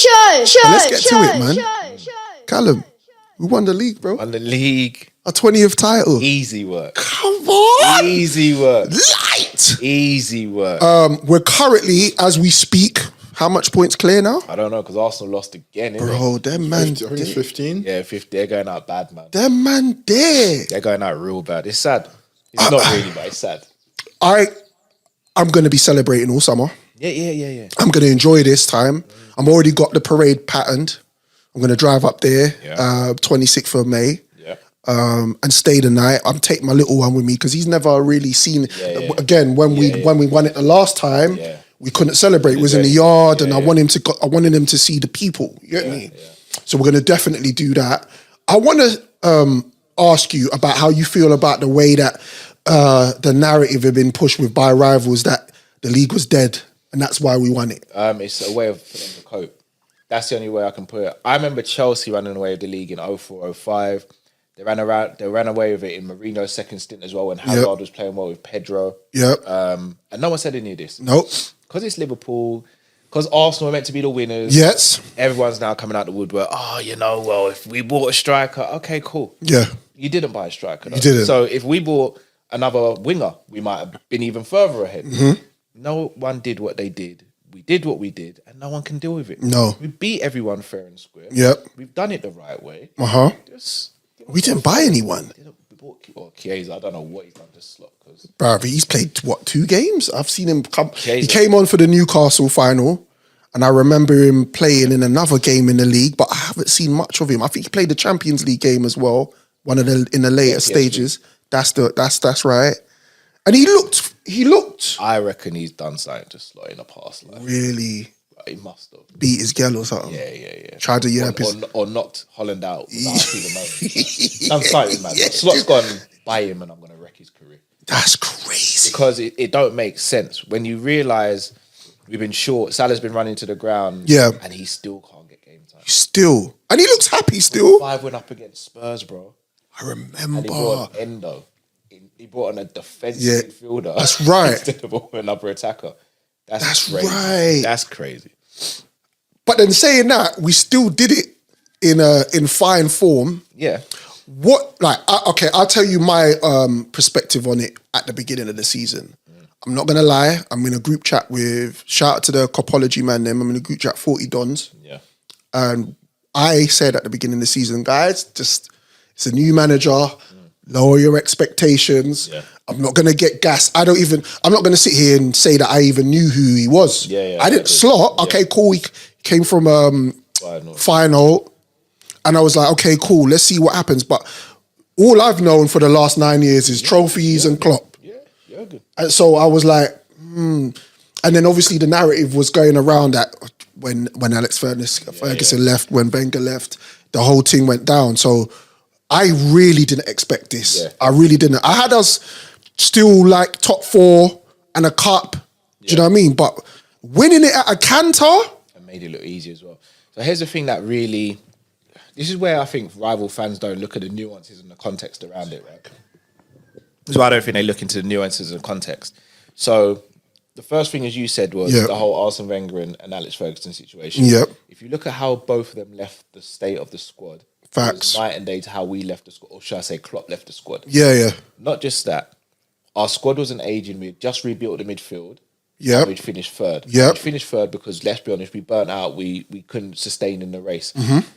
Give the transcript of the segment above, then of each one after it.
Let's get to it, man. Callum, we won the league, bro. Won the league. Our 20th title. Easy work. Come on. Easy work. Light. Easy work. We're currently, as we speak, how much points clear now? I don't know, because Arsenal lost again, Bro, them man. 50, I think it's 15. Yeah, 50. They're going out bad, man. Them man there. They're going out real bad. It's sad. It's not really, but it's sad. I'm going to be celebrating all summer. Yeah. I'm going to enjoy this time. I'm already got the parade patterned. I'm going to drive up there, 26th of May. And stay the night. I'm taking my little one with me because he's never really seen it. Again, when we won it the last time, we couldn't celebrate. It was in the yard, and I wanted him to see the people. You get me? So we're going to definitely do that. I want to ask you about how you feel about the way that the narrative had been pushed by rivals that the league was dead, and that's why we won it. It's a way of for them to cope. That's the only way I can put it. I remember Chelsea running away with the league in 04-05. They ran away with it in Mourinho's second stint as well when Hazard was playing well with Pedro. And no one said any of this. Nope. Because it's Liverpool, because Arsenal were meant to be the winners. Yes. Everyone's now coming out the woodwork. If we bought a striker, okay, cool. Yeah. You didn't buy a striker, though. You didn't. So if we bought another winger, we might have been even further ahead. Mm-hmm. No one did what they did. We did what we did, and no one can deal with it. No. We beat everyone fair and square. Yep. We've done it the right way. We didn't buy anyone. We bought Chiesa. I don't know what he's done to Slot. Bro, he's played, 2 games? I've seen him come. Chiesa. He came on for the Newcastle final, and I remember him playing in another game in the league, but I haven't seen much of him. I think he played the Champions League game as well, in the later stages. That's right. And he looked. I reckon he's done something to Slot in the past life. Really? He must have. Beat his girl or something. Yeah. Tried to or knocked Holland out without even knowing. I'm sorry, man. Slot's gone by him, and I'm going to wreck his career. That's crazy. Because it don't make sense when you realise we've been short. Salah's been running to the ground, and he still can't get game time. And he looks happy still. 5 went up against Spurs, bro. I remember. And he brought Endo. He brought on a defensive midfielder. That's right. Instead of another attacker. That's crazy. Right. That's crazy. But then saying that, we still did it in fine form. Yeah. I'll tell you my perspective on it at the beginning of the season. I'm not going to lie. I'm in a group chat shout out to the Copology man them. I'm in a group chat, 40 Dons. Yeah. And I said at the beginning of the season, guys, it's a new manager. Lower your expectations. Yeah. I'm not going to get gas. I'm not going to sit here and say that I even knew who he was. I didn't. Slot, okay, cool. He came from final. And I was like, okay, cool. Let's see what happens. But all I've known for the last 9 years is trophies and Klopp. Yeah, good. And so I was like, And then obviously the narrative was going around that when Alex Ferguson left, when Wenger left, the whole thing went down. So I really didn't expect this. Yeah. I really didn't. I had us still like top 4 and a cup. Do you know what I mean? But winning it at a canter. It made it look easy as well. So here's the thing that really... This is where I think rival fans don't look at the nuances and the context around it, right? This is why I don't think they look into the nuances and context. So the first thing, as you said, was the whole Arsene Wenger and Alex Ferguson situation. Yep. If you look at how both of them left the state of the squad, facts. It was night and day to how we left the squad, or should I say Klopp left the squad. Yeah. Not just that. Our squad wasn't aging. We had just rebuilt the midfield. Yeah. We'd finished third. Yeah. We'd finished third because, let's be honest, we burnt out. We couldn't sustain in the race. Mm-hmm.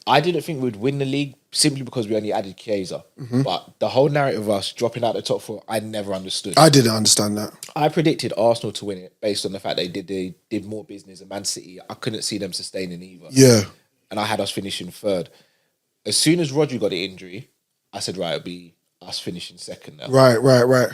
I didn't think we'd win the league simply because we only added Chiesa. Mm-hmm. But the whole narrative of us dropping out the top 4, I never understood. I didn't understand that. I predicted Arsenal to win it based on the fact they did more business than Man City. I couldn't see them sustaining either. Yeah. And I had us finishing third. As soon as Rodri got the injury, I said, right, it'll be us finishing second now. Right.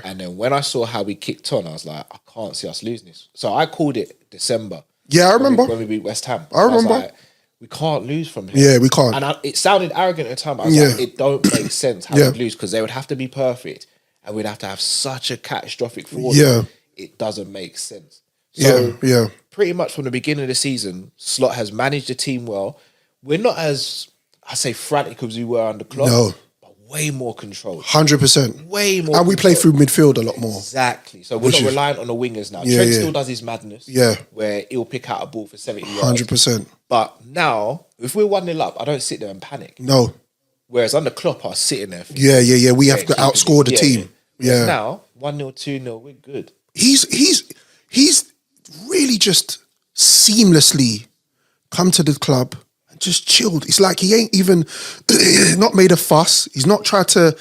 And then when I saw how we kicked on, I was like, I can't see us losing this. So I called it December. Yeah, I remember. When we beat West Ham. I remember. was like, we can't lose from here. Yeah, we can't. And it sounded arrogant at the time, but I was like, it don't make sense how we'd lose because they would have to be perfect and we'd have to have such a catastrophic fall. Yeah. It doesn't make sense. So yeah. Pretty much from the beginning of the season, Slot has managed the team well. We're not as, I say, frantic as we were under Klopp. No. But way more controlled. 100%. Way more. And we play through midfield a lot more. Exactly. So we're not reliant on the wingers now. Trent still does his madness. Yeah. Where he'll pick out a ball for 70 yards. 100%. But now, if we're 1-0 up, I don't sit there and panic. No. Whereas under Klopp, I was sitting there. Thinking, Yeah. We have to outscore the team. Yeah. Now, 1-0, 2-0, we're good. He's really just seamlessly come to the club and just chilled. It's like he ain't even not made a fuss. He's not tried to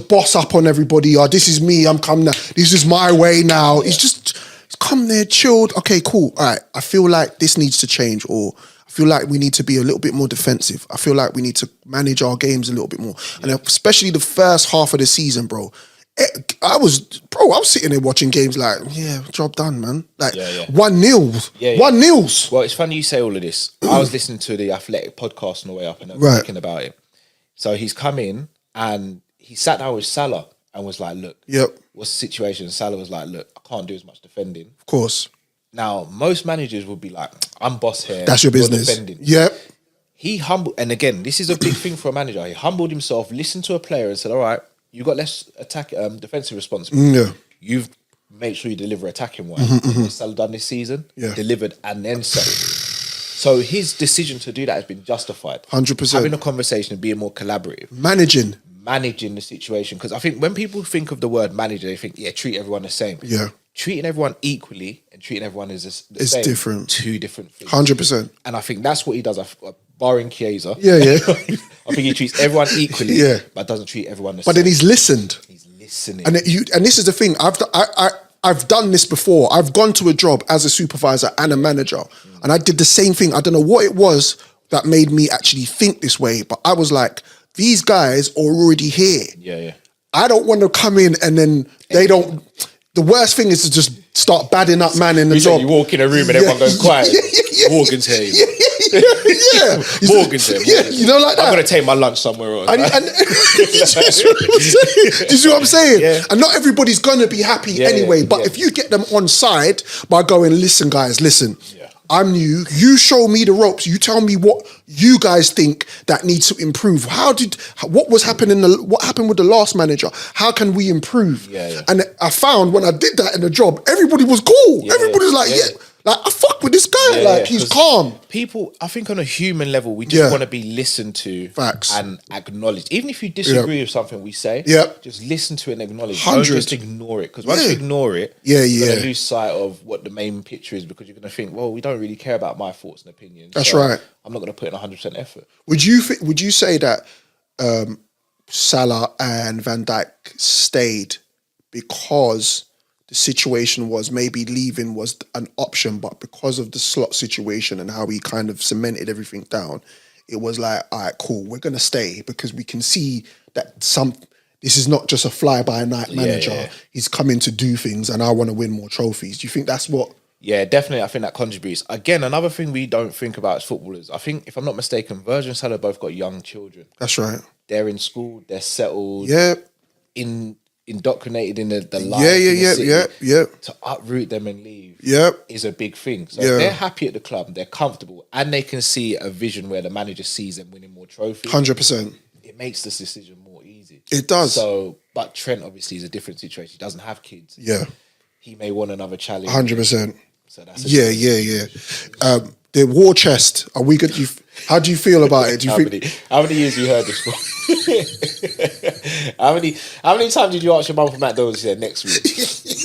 boss up on everybody. Oh, this is me. I'm coming now. This is my way now. Yeah. He's come there, chilled. Okay, cool. All right. I feel like this needs to change, or I feel like we need to be a little bit more defensive. I feel like we need to manage our games a little bit more. Yeah. And especially the first half of the season, bro. I was sitting there watching games like, yeah, job done, man. Like 1-0. Yeah. 1-0. Well, it's funny you say all of this. I was listening to the Athletic podcast on the way up and I was thinking about it. So he's come in and he sat down with Salah and was like, look, what's the situation? And Salah was like, look, I can't do as much defending. Of course. Now, most managers would be like, I'm boss here. That's your business. Defending. Yep. He humbled, and again, this is a big thing for a manager. He humbled himself, listened to a player and said, all right, you got less defensive responsibility. Yeah. You've made sure you deliver attacking wise. Salah done this season, delivered and then some. So his decision to do that has been justified. 100%. Having a conversation and being more collaborative. Managing the situation. Because I think when people think of the word manager, they think, treat everyone the same. Yeah. Treating everyone equally and treating everyone as the same. It's different. Two different things. 100%. And I think that's what he does. Barring Chiesa. Yeah. I think he treats everyone equally, but doesn't treat everyone the same. But then he's listened. He's listening. And this is the thing. I've done this before. I've gone to a job as a supervisor and a manager, and I did the same thing. I don't know what it was that made me actually think this way, but I was like, these guys are already here. Yeah. I don't want to come in and then they don't. The worst thing is to just start badding up man in the job. You walk in a room and everyone goes quiet. Morgan's here. Morgan's here. You know, like that. I'm going to take my lunch somewhere else. Do you see what I'm saying? Yeah. And not everybody's going to be happy anyway. But if you get them on side by going, listen, guys, listen. I'm new. You show me the ropes. You tell me what you guys think that needs to improve. What happened with the last manager? How can we improve? And I found when I did that in the job, everybody was cool. Everybody's like, like I fuck with this guy. He's calm. People, I think on a human level, we just want to be listened to. Facts. And acknowledged. Even if you disagree with something we say, just listen to it and acknowledge. 100. Don't just ignore it. Because once you ignore it, you're going to lose sight of what the main picture is, because you're going to think, well, we don't really care about my thoughts and opinions. That's right. I'm not going to put in 100% effort. Would you say that Salah and Van Dijk stayed because the situation was maybe leaving was an option, but because of the slot situation and how he kind of cemented everything down, it was like, all right, cool, we're going to stay because we can see that this is not just a fly-by-night manager. Yeah. He's coming to do things and I want to win more trophies. Do you think that's what... Yeah, definitely. I think that contributes. Again, another thing we don't think about as footballers, I think, if I'm not mistaken, Virgil and Salah both got young children. That's right. They're in school, they're settled. Yeah. Indoctrinated in the life. Yeah. To uproot them and leave is a big thing. So if they're happy at the club, they're comfortable, and they can see a vision where the manager sees them winning more trophies. 100%. It makes this decision more easy. It does. So, but Trent obviously is a different situation. He doesn't have kids. Yeah. He may want another challenge. 100%. So that's the war chest. Are we good? How do you feel about it? Do you how many years you heard this for? How many times did you ask your mum for McDonald's? She said next week.